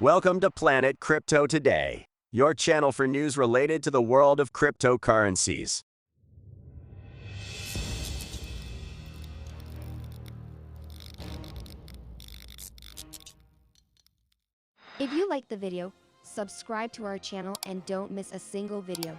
Welcome to Planet Crypto Today, your channel for news related to the world of cryptocurrencies. If you liked the video, subscribe to our channel and don't miss a single video.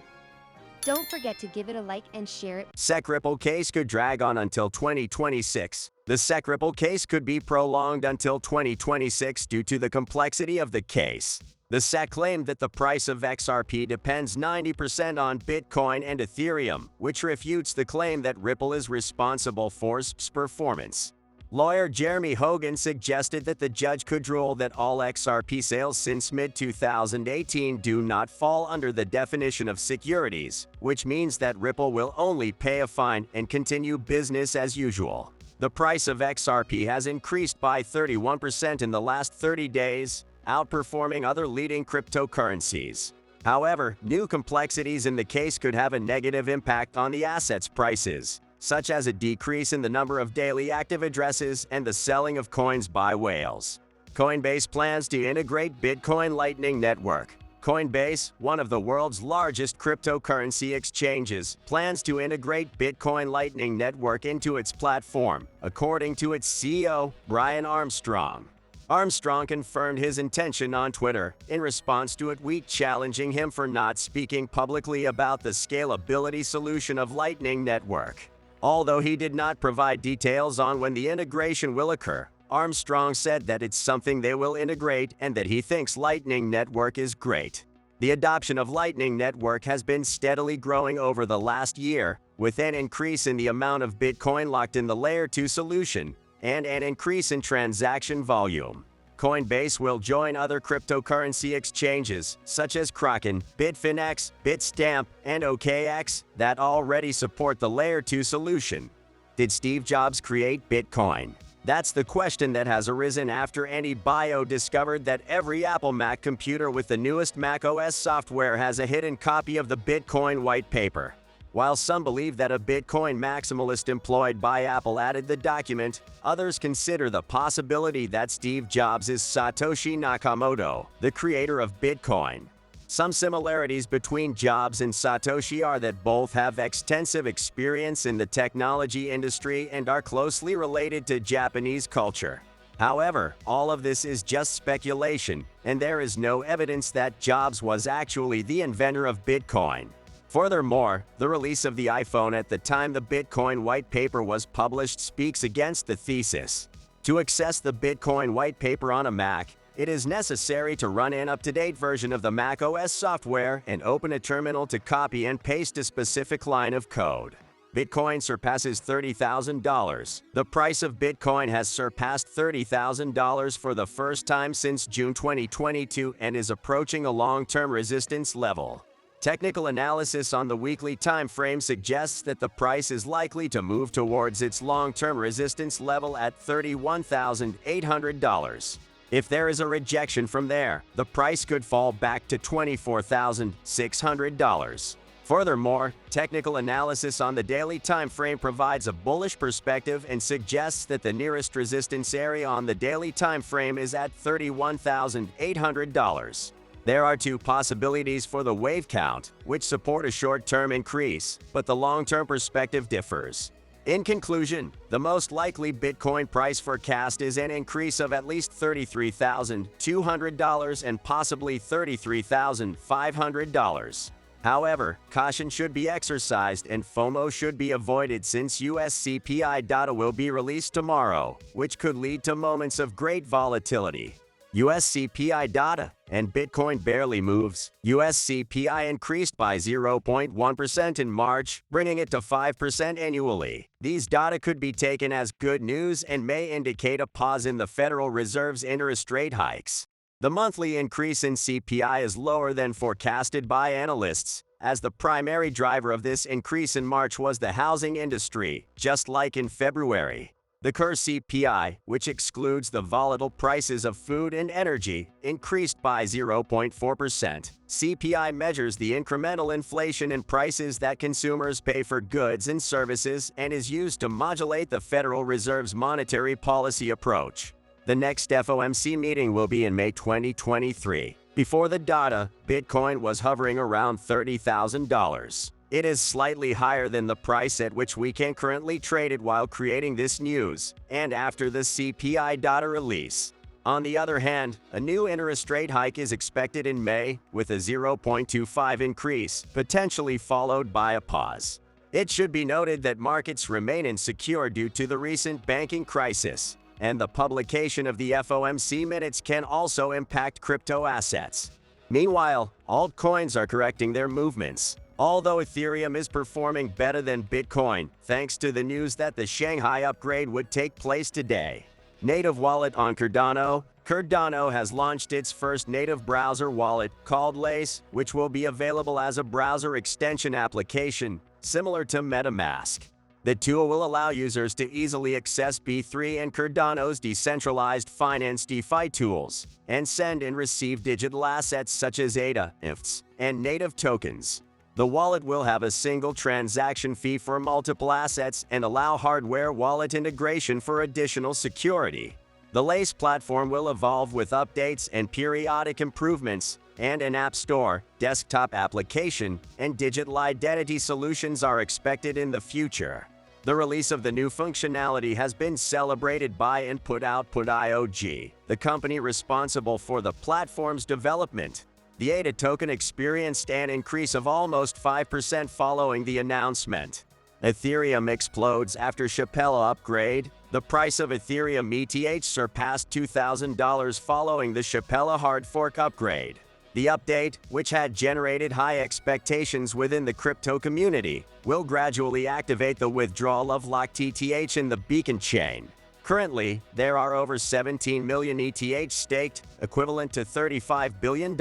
Don't forget to give it a like and share it. SEC Ripple case could drag on until 2026. The SEC Ripple case could be prolonged until 2026 due to the complexity of the case. The SEC claimed that the price of XRP depends 90% on Bitcoin and Ethereum, which refutes the claim that Ripple is responsible for SP's performance. Lawyer Jeremy Hogan suggested that the judge could rule that all XRP sales since mid-2018 do not fall under the definition of securities, which means that Ripple will only pay a fine and continue business as usual. The price of XRP has increased by 31% in the last 30 days, outperforming other leading cryptocurrencies. However, new complexities in the case could have a negative impact on the asset's prices, such as a decrease in the number of daily active addresses and the selling of coins by whales. COINBASE plans to integrate Bitcoin Lightning Network. COINBASE, one of the world's largest cryptocurrency exchanges, plans to integrate Bitcoin Lightning Network into its platform, according to its CEO, Brian Armstrong. Armstrong confirmed his intention on Twitter in response to a tweet challenging him for not speaking publicly about the scalability solution of Lightning Network. Although he did not provide details on when the integration will occur, Armstrong said that it's something they will integrate and that he thinks Lightning Network is great. The adoption of Lightning Network has been steadily growing over the last year, with an increase in the amount of Bitcoin locked in the Layer 2 solution and an increase in transaction volume. Coinbase will join other cryptocurrency exchanges, such as Kraken, Bitfinex, Bitstamp, and OKX, that already support the Layer 2 solution. Did Steve Jobs create Bitcoin? That's the question that has arisen after Andy Bio discovered that every Apple Mac computer with the newest macOS software has a hidden copy of the Bitcoin white paper. While some believe that a Bitcoin maximalist employed by Apple added the document, others consider the possibility that Steve Jobs is Satoshi Nakamoto, the creator of Bitcoin. Some similarities between Jobs and Satoshi are that both have extensive experience in the technology industry and are closely related to Japanese culture. However, all of this is just speculation, and there is no evidence that Jobs was actually the inventor of Bitcoin. Furthermore, the release of the iPhone at the time the Bitcoin white paper was published speaks against the thesis. To access the Bitcoin white paper on a Mac, it is necessary to run an up-to-date version of the macOS software and open a terminal to copy and paste a specific line of code. Bitcoin surpasses $30,000. The price of Bitcoin has surpassed $30,000 for the first time since June 2022 and is approaching a long-term resistance level. Technical analysis on the weekly time frame suggests that the price is likely to move towards its long-term resistance level at $31,800. If there is a rejection from there, the price could fall back to $24,600. Furthermore, technical analysis on the daily time frame provides a bullish perspective and suggests that the nearest resistance area on the daily time frame is at $31,800. There are two possibilities for the wave count, which support a short-term increase, but the long-term perspective differs. In conclusion, the most likely Bitcoin price forecast is an increase of at least $33,200 and possibly $33,500. However, caution should be exercised and FOMO should be avoided since US CPI data will be released tomorrow, which could lead to moments of great volatility. US CPI data, and Bitcoin barely moves. US CPI increased by 0.1% in March, bringing it to 5% annually. These data could be taken as good news and may indicate a pause in the Federal Reserve's interest rate hikes. The monthly increase in CPI is lower than forecasted by analysts, as the primary driver of this increase in March was the housing industry, just like in February. The core CPI, which excludes the volatile prices of food and energy, increased by 0.4%. CPI measures the incremental inflation in prices that consumers pay for goods and services and is used to modulate the Federal Reserve's monetary policy approach. The next FOMC meeting will be in May 2023. Before the data, Bitcoin was hovering around $30,000. It is slightly higher than the price at which we can currently trade it while creating this news, and after the CPI data release. On the other hand, a new interest rate hike is expected in May, with a 0.25 increase, potentially followed by a pause. It should be noted that markets remain insecure due to the recent banking crisis, and the publication of the FOMC minutes can also impact crypto assets. Meanwhile, altcoins are correcting their movements. Although Ethereum is performing better than Bitcoin, thanks to the news that the Shanghai upgrade would take place today. Native wallet on Cardano. Cardano has launched its first native browser wallet, called Lace, which will be available as a browser extension application, similar to MetaMask. The tool will allow users to easily access B3 and Cardano's decentralized finance DeFi tools, and send and receive digital assets such as ADA, IFTs, and native tokens. The wallet will have a single transaction fee for multiple assets and allow hardware wallet integration for additional security. The Lace platform will evolve with updates and periodic improvements, and an app store, desktop application, and digital identity solutions are expected in the future. The release of the new functionality has been celebrated by Input-Output IOG, the company responsible for the platform's development. The ADA token experienced an increase of almost 5% following the announcement. Ethereum explodes after SHAPELLA upgrade. The price of Ethereum ETH surpassed $2,000 following the SHAPELLA hard fork upgrade. The update, which had generated high expectations within the crypto community, will gradually activate the withdrawal of locked ETH in the Beacon chain. Currently, there are over 17 million ETH staked, equivalent to $35 billion.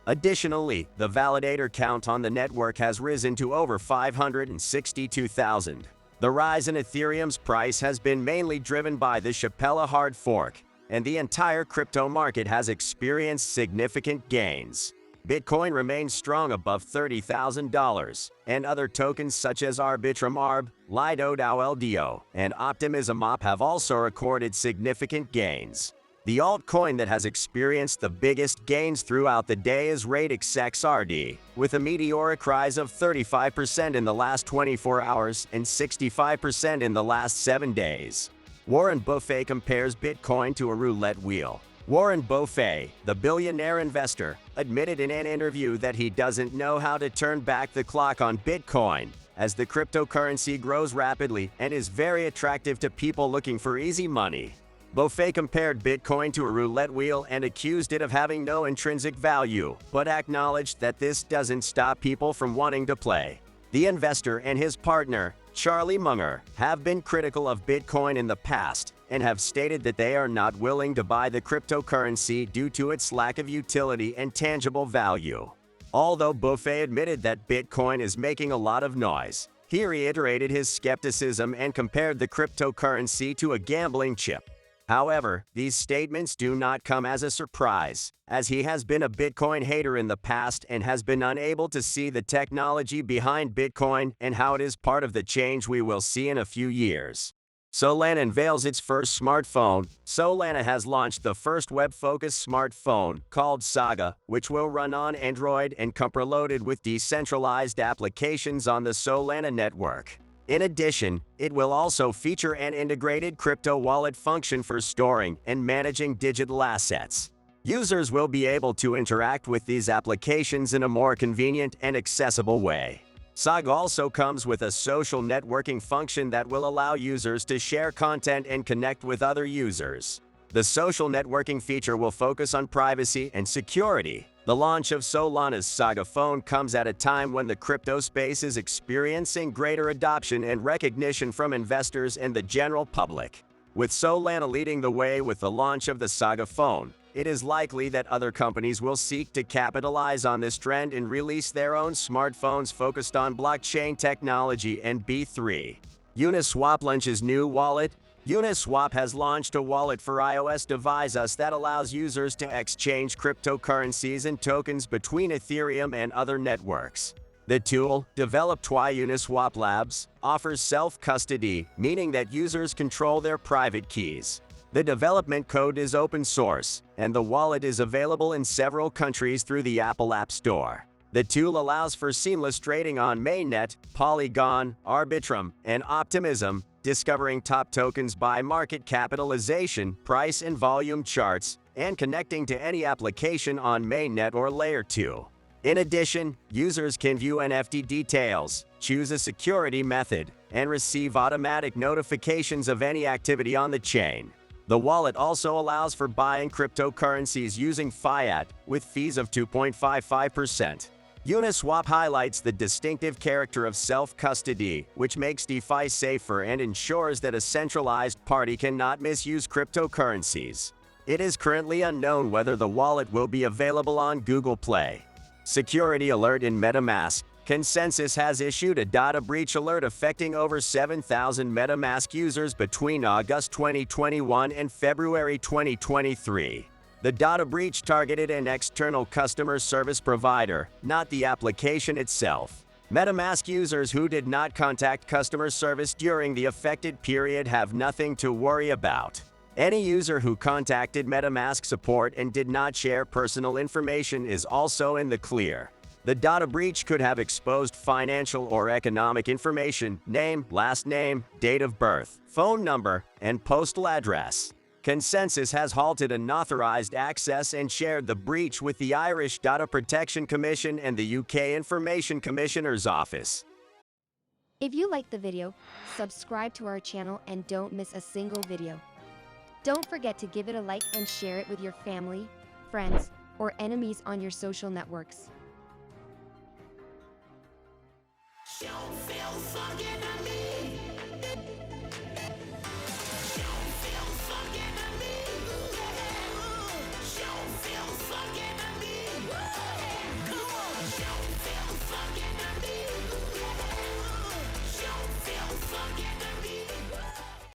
Additionally, the validator count on the network has risen to over 562,000. The rise in Ethereum's price has been mainly driven by the SHAPELLA hard fork, and the entire crypto market has experienced significant gains. Bitcoin remains strong above $30,000, and other tokens such as Arbitrum ARB, Lido DAO LDO, and Optimism OP have also recorded significant gains. The altcoin that has experienced the biggest gains throughout the day is Radix XRD, with a meteoric rise of 35% in the last 24 hours and 65% in the last 7 days. Warren Buffett compares Bitcoin to a roulette wheel. Warren Buffett, the billionaire investor, admitted in an interview that he doesn't know how to turn back the clock on Bitcoin, as the cryptocurrency grows rapidly and is very attractive to people looking for easy money. Buffett compared Bitcoin to a roulette wheel and accused it of having no intrinsic value, but acknowledged that this doesn't stop people from wanting to play. The investor and his partner, Charlie Munger, have been critical of Bitcoin in the past and have stated that they are not willing to buy the cryptocurrency due to its lack of utility and tangible value. Although Buffett admitted that Bitcoin is making a lot of noise, he reiterated his skepticism and compared the cryptocurrency to a gambling chip. However, these statements do not come as a surprise, as he has been a Bitcoin hater in the past and has been unable to see the technology behind Bitcoin and how it is part of the change we will see in a few years. Solana unveils its first smartphone. Solana has launched the first web-focused smartphone, called Saga, which will run on Android and come preloaded with decentralized applications on the Solana network. In addition, it will also feature an integrated crypto wallet function for storing and managing digital assets. Users will be able to interact with these applications in a more convenient and accessible way. Saga also comes with a social networking function that will allow users to share content and connect with other users. The social networking feature will focus on privacy and security. The launch of Solana's Saga phone comes at a time when the crypto space is experiencing greater adoption and recognition from investors and the general public. With Solana leading the way with the launch of the Saga phone, it is likely that other companies will seek to capitalize on this trend and release their own smartphones focused on blockchain technology and B3. Uniswap launches new wallet. Uniswap has launched a wallet for iOS devices that allows users to exchange cryptocurrencies and tokens between Ethereum and other networks. The tool, developed by Uniswap Labs, offers self-custody, meaning that users control their private keys. The development code is open source, and the wallet is available in several countries through the Apple App Store. The tool allows for seamless trading on Mainnet, Polygon, Arbitrum, and Optimism, discovering top tokens by market capitalization, price and volume charts, and connecting to any application on Mainnet or Layer 2. In addition, users can view NFT details, choose a security method, and receive automatic notifications of any activity on the chain. The wallet also allows for buying cryptocurrencies using fiat, with fees of 2.55%. Uniswap highlights the distinctive character of self-custody, which makes DeFi safer and ensures that a centralized party cannot misuse cryptocurrencies. It is currently unknown whether the wallet will be available on Google Play. Security alert in MetaMask. Consensus has issued a data breach alert affecting over 7,000 MetaMask users between August 2021 and February 2023. The data breach targeted an external customer service provider, not the application itself. MetaMask users who did not contact customer service during the affected period have nothing to worry about. Any user who contacted MetaMask support and did not share personal information is also in the clear. The data breach could have exposed financial or economic information, name, last name, date of birth, phone number, and postal address. Consensus has halted unauthorized access and shared the breach with the Irish Data Protection Commission and the UK Information Commissioner's Office. If you liked the video, subscribe to our channel and don't miss a single video. Don't forget to give it a like and share it with your family, friends, or enemies on your social networks. Don't feel fucking